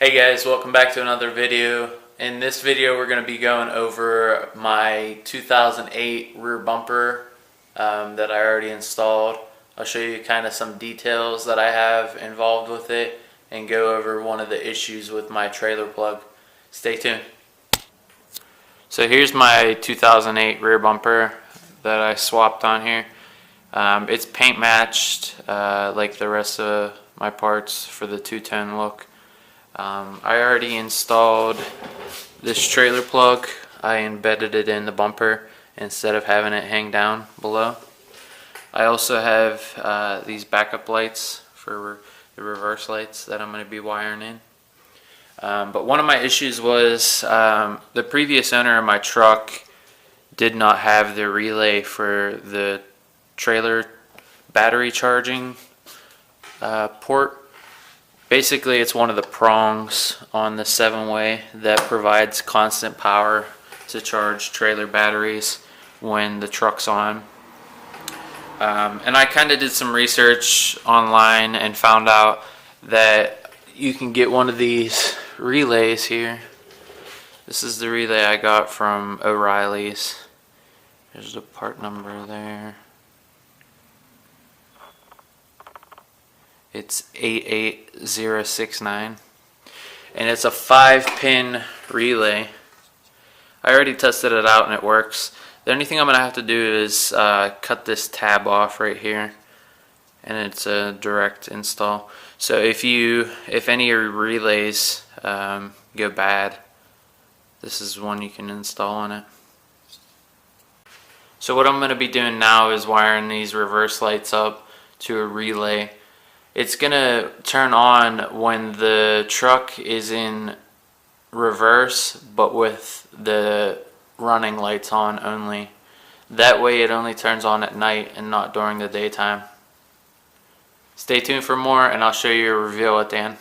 Hey guys, welcome back to another video. In this video we're going to be going over my 2008 rear bumper that I already installed. I'll show you kind of some details that I have involved with it and go over one of the issues with my trailer plug. Stay tuned. So here's my 2008 rear bumper that I swapped on here. It's paint matched like the rest of my parts for the two-tone look. I already installed this trailer plug. I embedded it in the bumper instead of having it hang down below. I also have these backup lights for the reverse lights that I'm going to be wiring in. But one of my issues was the previous owner of my truck did not have the relay for the trailer battery charging port. Basically, it's one of the prongs on the 7-way that provides constant power to charge trailer batteries when the truck's on. And I kind of did some research online and found out that you can get one of these relays here. This is the relay I got from O'Reilly's. There's the part number there. It's 88069 and it's a 5-pin relay. I already tested it out and it works. The only thing I'm going to have to do is cut this tab off right here, and it's a direct install. So if any of your relays go bad, this is one you can install on it. So what I'm going to be doing now is wiring these reverse lights up to a relay. It's going to turn on when the truck is in reverse, but with the running lights on only. That way it only turns on at night and not during the daytime. Stay tuned for more and I'll show you a reveal at the end.